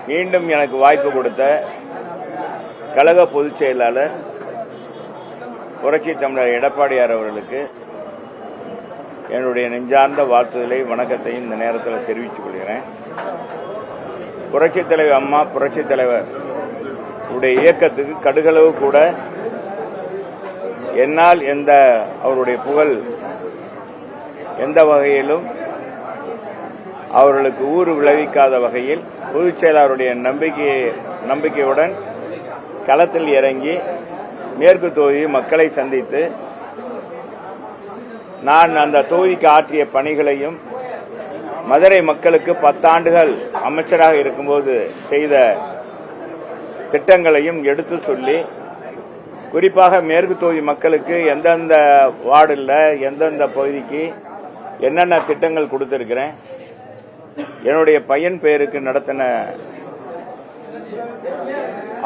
மீண்டும் எனக்கு வாய்ப்பு கொடுத்த கழக பொதுச் செயலாளர் புரட்சி தமிழர் எடப்பாடியார் அவர்களுக்கு என்னுடைய நெஞ்சார்ந்த வாழ்த்துதலை வணக்கத்தையும் இந்த நேரத்தில் தெரிவித்துக் கொள்கிறேன். புரட்சித் தலைவர் அம்மா புரட்சித் தலைவர் உடைய இயக்கத்துக்கு கடுகளவு கூட என்னால் அவருடைய புகழ் எந்த வகையிலும் அவர்களுக்கு ஊறு விளைவிக்காத வகையில் பொதுச் செயலாளருடைய நம்பிக்கையுடன் களத்தில் இறங்கி மேற்கு தொகுதி மக்களை சந்தித்து நான் அந்த தொகுதிக்கு ஆற்றிய பணிகளையும் மதுரை மக்களுக்கு 10 ஆண்டுகள் அமைச்சராக இருக்கும்போது செய்த திட்டங்களையும் எடுத்து சொல்லி, குறிப்பாக மேற்கு தொகுதி மக்களுக்கு எந்தெந்த வார்டில் எந்தெந்த பகுதிக்கு என்னென்ன திட்டங்கள் கொடுத்திருக்கிறேன், என்னுடைய பையன் பெயருக்கு நடத்தின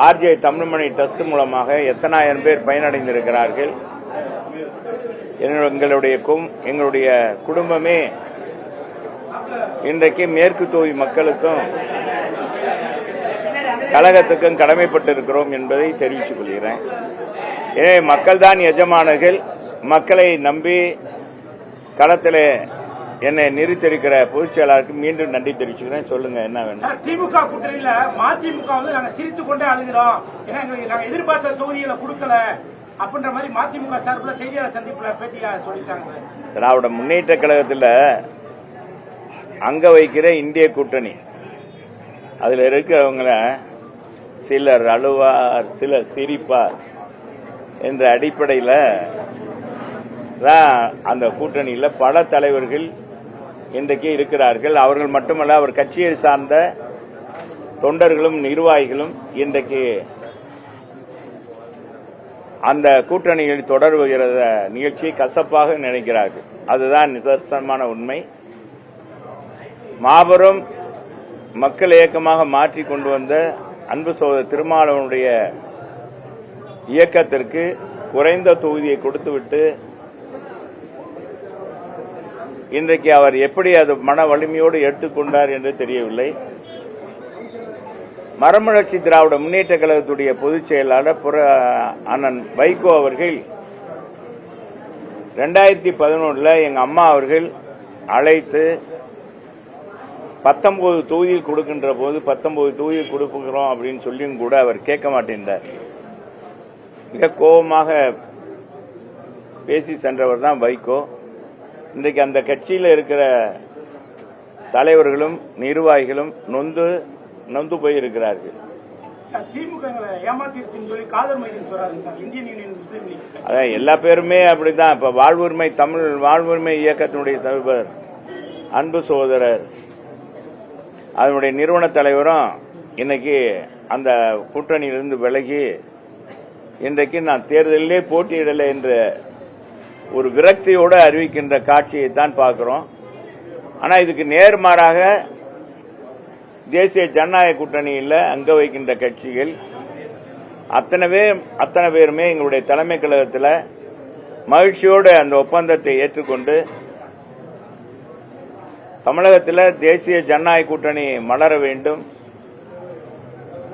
ஆர்ஜே தமிழ்மணி டெஸ்ட் மூலமாக எத்தனாயிரம் பேர் பயனடைந்திருக்கிறார்கள், எங்களுடைய குடும்பமே இன்றைக்கு மேற்கு தொகுதி மக்களுக்கும் கழகத்துக்கும் கடமைப்பட்டிருக்கிறோம் என்பதை தெரிவித்துக் கொள்கிறேன். எனவே மக்கள் தான் எஜமானர்கள். மக்களை நம்பி களத்தில் என்னை நிறுத்திருக்கிற பொதுச் செயலாளருக்கு மீண்டும் நன்றி தெரிவிச்சுக்கிறேன். சொல்லுங்க, என்ன வேணும்? திமுக கூட்டணியில மதிமுக நாங்க சிரித்துக் கொண்டே அழுகிறோம், ஏன்னா நாங்க எதிர்பார்த்த தொகுதிகளை கொடுக்கல அப்படின்ற மாதிரி மதிமுக சார்பில் செய்தியாளர் சந்திப்புல பேட்டியா சொல்லிட்டாங்க. திராவிட முன்னேற்ற கழகத்தில் அங்க வைக்கிற இந்திய கூட்டணி, அதுல இருக்கிறவங்கள சிலர் அழுவார் சிலர் சிரிப்பார் என்ற அடிப்படையில் தான் அந்த கூட்டணியில் பல தலைவர்கள் இன்றைக்கு இருக்கிறார்கள். அவர்கள் மட்டுமல்ல, அவர் கட்சியை சார்ந்த தொண்டர்களும் நிர்வாகிகளும் இன்றைக்கு அந்த கூட்டணியில் தொடர்புகிற நிகழ்ச்சியை கசப்பாக நினைக்கிறார்கள். அதுதான் நிதர்சனமான உண்மை. மாபெரும் மக்கள் இயக்கமாக மாற்றி கொண்டு வந்த அன்பு சகோதரர் திருமாவளவனுடைய இயக்கத்திற்கு குறைந்த தொகுதியை கொடுத்துவிட்டு இன்றைக்கு அவர் எப்படி அது மன வலிமையோடு எடுத்துக்கொண்டார் என்று தெரியவில்லை. மறுமலர்ச்சி திராவிட முன்னேற்ற கழகத்துடைய பொதுச் செயலாளர் அண்ணன் வைகோ அவர்கள் 2011 எங்க அம்மா அவர்கள் அழைத்து 19 தொகுதியில் கொடுக்கின்ற போது 19 தொகுதியில் கொடுக்கிறோம் அப்படின்னு சொல்லியும் கூட அவர் கேட்க மாட்டேன்றார். மிக கோபமாக பேசி சென்றவர் தான் வைகோ. இன்றைக்கு அந்த கட்சியில் இருக்கிற தலைவர்களும் நிர்வாகிகளும் நொந்து போயிருக்கிறார்கள். அதான் எல்லா பேருமே அப்படிதான். இப்ப வாழ்வுரிமை இயக்கத்தினுடைய தலைவர் அன்பு சகோதரர் அதனுடைய நிறுவன தலைவரும் இன்னைக்கு அந்த கூட்டணியிலிருந்து விலகி இன்றைக்கு நான் தேர்தலிலே போட்டியிடலை என்ற ஒரு விரக்தியோடு அறிவிக்கின்ற காட்சியை தான் பார்க்கிறோம். ஆனா இதுக்கு நேர்மாறாக தேசிய ஜனநாயக கூட்டணியில் அங்க வைக்கின்ற கட்சிகள் அத்தனை பேருமே எங்களுடைய தலைமை கழகத்தில் மகிழ்ச்சியோடு அந்த ஒப்பந்தத்தை ஏற்றுக்கொண்டு தமிழகத்தில் தேசிய ஜனநாயக கூட்டணி மலர வேண்டும்,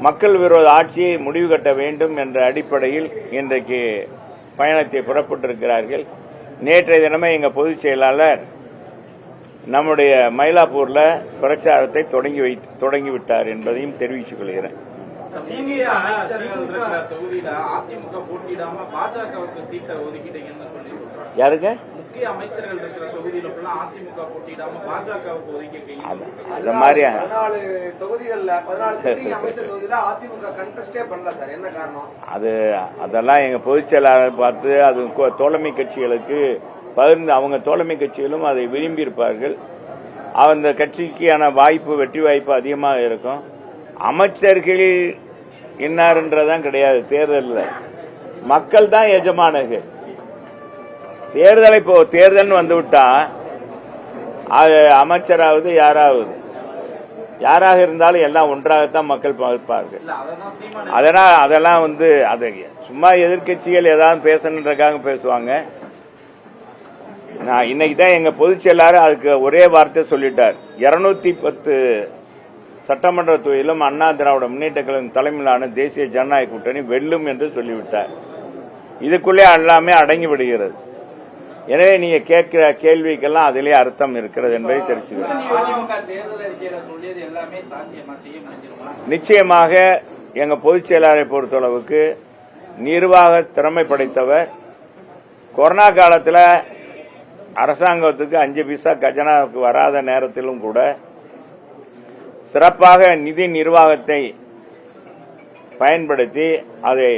மக்கள் விரோத ஆட்சியை முடிவு கட்ட வேண்டும் என்ற அடிப்படையில் இன்றைக்கு பயணத்தை புறப்பட்டிருக்கிறார்கள். நேற்றைய தினமே எங்க பொதுச் செயலாளர் நம்முடைய மயிலாப்பூர்ல பிரச்சாரத்தை தொடங்கிவிட்டார் என்பதையும் தெரிவித்துக் கொள்கிறேன். யாருங்க? அந்த மாதிரி அதெல்லாம் எங்க பொதுச் செயலாளர் பார்த்து அது தோழமை கட்சிகளுக்கு பகிர்ந்து அவங்க தோழமை கட்சிகளும் அதை விரும்பி இருப்பார்கள். அந்த கட்சிக்கான வெற்றி வாய்ப்பு அதிகமாக இருக்கும். அமைச்சர்கள் இன்னார்ன்றதான் கிடையாது. தேர்தலில் மக்கள் தான் எஜமானர்கள். தேர்தல் வந்துவிட்டா அது அமைச்சராவது யாராக இருந்தாலும் எல்லாம் ஒன்றாகத்தான் மக்கள் பார்ப்பார்கள். அதெல்லாம் அதை சும்மா எதிர்கட்சிகள் ஏதாவது பேசணுன்றக்காக பேசுவாங்க. நான் இன்னைக்கு தான் எங்க பொதுச் செயலாளர் அதுக்கு ஒரே வார்த்தை சொல்லிட்டார். 210 சட்டமன்ற தொகுதியிலும் அண்ணா திராவிட முன்னேற்ற கழகம் தலைமையிலான தேசிய ஜனநாயக கூட்டணி வெல்லும் என்று சொல்லிவிட்டார். இதுக்குள்ளே எல்லாமே அடங்கி விடுகிறது. எனவே நீங்க கேட்கிற கேள்விக்கெல்லாம் அதிலே அர்த்தம் இருக்கிறது என்பதை தெரிவிச்சுக்கிறேன். நிச்சயமாக எங்க பொதுச் செயலாளரை பொறுத்தளவுக்கு நிர்வாக திறமை படைத்தவர். கொரோனா காலத்தில் அரசாங்கத்துக்கு 5 பைசா கஜனாவுக்கு வராத நேரத்திலும் கூட சிறப்பாக நிதி நிர்வாகத்தை பயன்படுத்தி அதை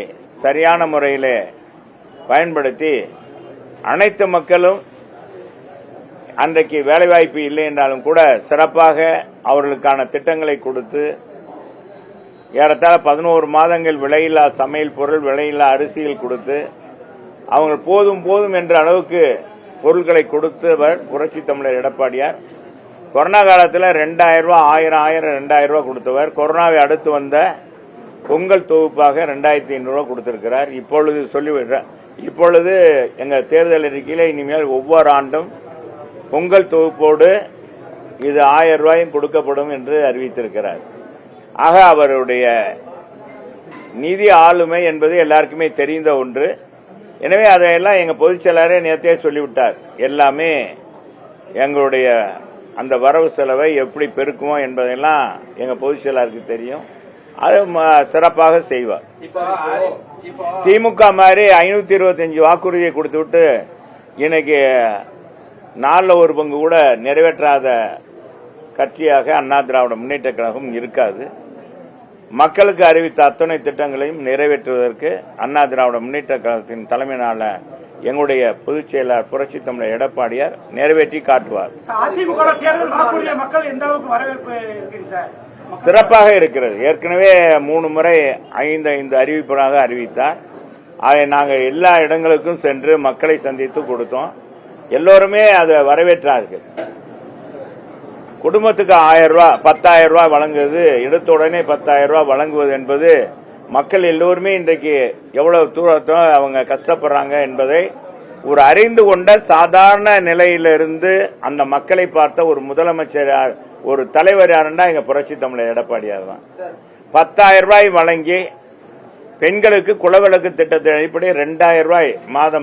சரியான முறையில் பயன்படுத்தி அனைத்து மக்களும் அன்றைக்கு வேலைவாய்ப்பு இல்லை என்றாலும் கூட சிறப்பாக அவர்களுக்கான திட்டங்களை கொடுத்து ஏறத்தாழ 11 மாதங்கள் விலையில்லா சமையல் பொருள், விலையில்லா அரிசிகள் கொடுத்து அவங்க போதும் போதும் என்ற அளவுக்கு பொருட்களை கொடுத்தவர் புரட்சி தமிழர் எடப்பாடியார். கொரோனா காலத்தில் 2000 ரூபாய் 1000 2000 ரூபாய் கொடுத்தவர். கொரோனாவை அடுத்து வந்த பொங்கல் தொகுப்பாக 2500 ரூபாய் கொடுத்திருக்கிறார். இப்பொழுது எங்க தேர்தல் அறிக்கையில இனிமேல் ஒவ்வொரு ஆண்டும் பொங்கல் தொகுப்போடு இது 1000 ரூபாயும் கொடுக்கப்படும் என்று அறிவித்திருக்கிறார். ஆக அவருடைய நிதி ஆளுமை என்பது எல்லாருக்குமே தெரிந்த ஒன்று. எனவே அதையெல்லாம் எங்க பொதுச் செயலாளரே நேரத்தையே சொல்லிவிட்டார். எல்லாமே எங்களுடைய அந்த வரவு செலவை எப்படி பெருக்குமோ என்பதெல்லாம் எங்க பொதுச் செயலாளருக்கு தெரியும். அது சிறப்பாக செய்வார். திமுக மாதிரி 525 வாக்குறுதியை கொடுத்து விட்டு இன்னைக்கு 4 பங்கு கூட நிறைவேற்றாத கட்சியாக அண்ணா திராவிட முன்னேற்ற கழகம் இருக்காது. மக்களுக்கு அறிவித்த அத்தனை திட்டங்களையும் நிறைவேற்றுவதற்கு அண்ணா திராவிட முன்னேற்ற கழகத்தின் தலைமையிலான எங்களுடைய பொதுச் செயலாளர் புரட்சி தமிழர் எடப்பாடியார் நிறைவேற்றி காட்டுவார். சிறப்பாக இருக்கிறது. ஏற்கனவே 3 முறை 5 அறிவிப்பாக அறிவித்தார். அதை நாங்கள் எல்லா இடங்களுக்கும் சென்று மக்களை சந்தித்து கொடுத்தோம். எல்லோருமே அதை வரவேற்றார்கள். குடும்பத்துக்கு 1000 ரூபாய் 10,000 ரூபாய் வழங்குவது, எடுத்த உடனே 10,000 ரூபாய் வழங்குவது என்பது மக்கள் எல்லோருமே இன்றைக்கு எவ்வளவு தூரத்தோ அவங்க கஷ்டப்படுறாங்க என்பதை ஒரு அறிந்து கொண்ட சாதாரண நிலையிலிருந்து அந்த மக்களை பார்த்த ஒரு முதலமைச்சர், ஒரு தலைவர் யாருன்னா எங்க புரட்சி தமிழர் எடப்பாடியார் தான். 10,000 ரூபாய் வழங்கி பெண்களுக்கு குலவிளக்கு திட்டத்தின் அடிப்படையில் 2000 ரூபாய்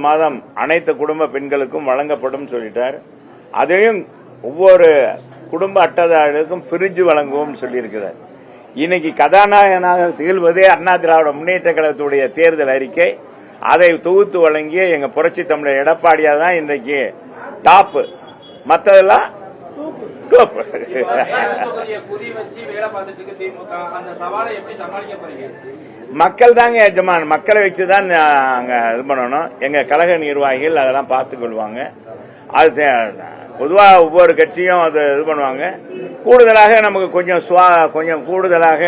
மாதம் அனைத்து குடும்ப பெண்களுக்கும் வழங்கப்படும் சொல்லிட்டார். அதையும் ஒவ்வொரு குடும்ப அட்டைதாரர்களுக்கும் பிரிட்ஜ் வழங்குவோம் சொல்லியிருக்கிறார். இன்னைக்கு கதாநாயகனாக திகழ்வதே அண்ணா திராவிட முன்னேற்ற கழகத்துடைய தேர்தல் அறிக்கை. அதை தொகுத்து வழங்கிய எங்க புரட்சி தமிழர் எடப்பாடியார் தான் இன்றைக்கு டாப். மற்றதெல்லாம் மக்கள் தாங்க எஜமான். மக்களை வச்சுதான் அங்க இது பண்ணணும். எங்க கழக நிர்வாகிகள் அதெல்லாம் பார்த்துக் கொள்வாங்க. அது பொதுவாக ஒவ்வொரு கட்சியும் அது இது பண்ணுவாங்க. கூடுதலாக நமக்கு கொஞ்சம் கூடுதலாக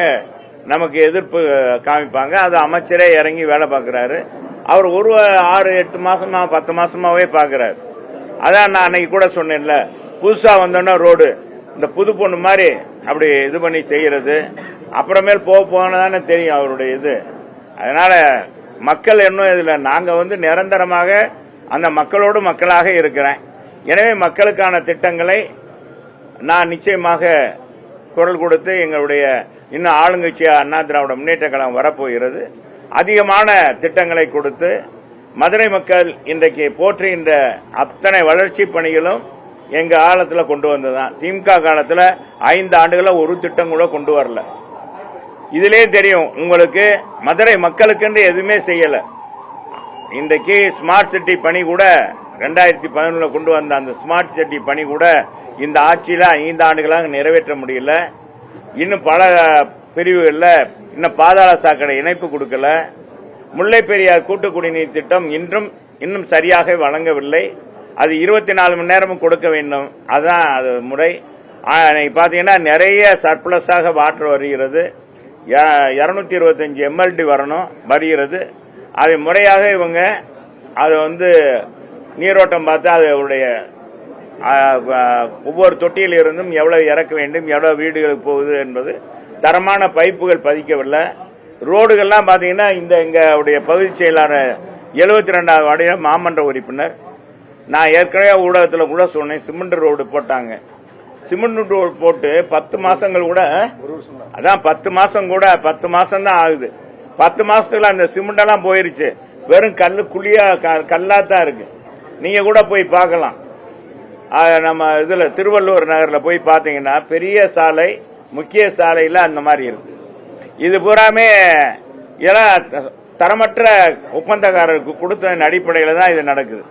நமக்கு எதிர்ப்பு காமிப்பாங்க. அது அமைச்சரே இறங்கி வேலை பார்க்கிறாரு. அவர் 6-8 மாசமா 10 மாசமாவே பார்க்கிறாரு. அதான் நான் அன்னைக்கு கூட சொன்னேன்ல, புதுசா வந்தோன்னா ரோடு இந்த புது பொண்ணு மாதிரி அப்படி இது பண்ணி செய்யறது, அப்புறமேல் போனதானே தெரியும் அவருடைய இது. அதனால மக்கள் இன்னும் இதுல நாங்க நிரந்தரமாக அந்த மக்களோடு மக்களாக இருக்கிறேன். எனவே மக்களுக்கான திட்டங்களை நான் நிச்சயமாக குரல் கொடுத்து எங்களுடைய இன்னும் ஆளுங்கட்சியா அண்ணா திராவிட முன்னேற்ற கழகம் வரப்போகிறது. அதிகமான திட்டங்களை கொடுத்து மதுரை மக்கள் இன்றைக்கு போற்றுகின்ற அத்தனை வளர்ச்சி பணிகளும் எங்க காலத்தில் கொண்டு வந்ததுதான். திமுக காலத்தில் 5 ஆண்டுகள ஒரு திட்டம் கூட கொண்டு வரல. இதிலே தெரியும் உங்களுக்கு, மதுரை மக்களுக்கு எதுவுமே செய்யல. இன்றைக்கு ஸ்மார்ட் சிட்டி பணி கூட 2011 கொண்டு வந்த அந்த ஸ்மார்ட் சிட்டி பணி கூட இந்த ஆட்சியில 5 ஆண்டுகளாக நிறைவேற்ற முடியல. இன்னும் பல பிரிவுகள்ல இன்னும் பாதாள சாக்கடை இணைப்பு கொடுக்கல. முல்லை பெரியார் கூட்டு குடிநீர் திட்டம் இன்னும் சரியாக வழங்கவில்லை. அது 24 மணி நேரமும் கொடுக்க வேண்டும். அதான் அது முறை. பாத்தீங்கன்னா நிறைய சர்ப்ளஸாக வாட்டர் வருகிறது. 225 MLD வருகிறது. அதை முறையாக இவங்க அதை நீரோட்டம் பார்த்து அதனுடைய ஒவ்வொரு தொட்டியில் இருந்தும் எவ்வளவு இறக்க வேண்டும், எவ்வளவு வீடுகளுக்கு போகுது என்பது தரமான பைப்புகள் பதிக்கவில்லை. ரோடுகள்லாம் பாத்தீங்கன்னா எங்களுடைய பகுதி செயலாளர் 72வது வார்டில் மாமன்ற உறுப்பினர், நான் ஏற்கனவே ஊடகத்தில் கூட சொன்னேன், சிமெண்ட் ரோடு போட்டாங்க. சிமெண்ட் ரோடு போட்டு 10 மாசங்கள் கூட, அதான் 10 மாசம் கூட 10 மாசம் தான் ஆகுது. 10 மாசத்துக்குள்ள அந்த சிமெண்ட் எல்லாம் போயிருச்சு. வெறும் கல்லு குழியா கல்லா தான் இருக்கு. நீங்க கூட போய் பார்க்கலாம். நம்ம இதுல திருவள்ளூர் நகர்ல போய் பாத்தீங்கன்னா பெரிய சாலை, முக்கிய சாலையில அந்த மாதிரி இருக்கு. இது பூராமே எல்லாம் தரமற்ற ஒப்பந்தக்காரருக்கு கொடுத்ததன் அடிப்படையில தான் இது நடக்குது.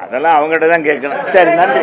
அதெல்லாம் அவங்ககிட்ட தான் கேட்கணும். சரி, நன்றி.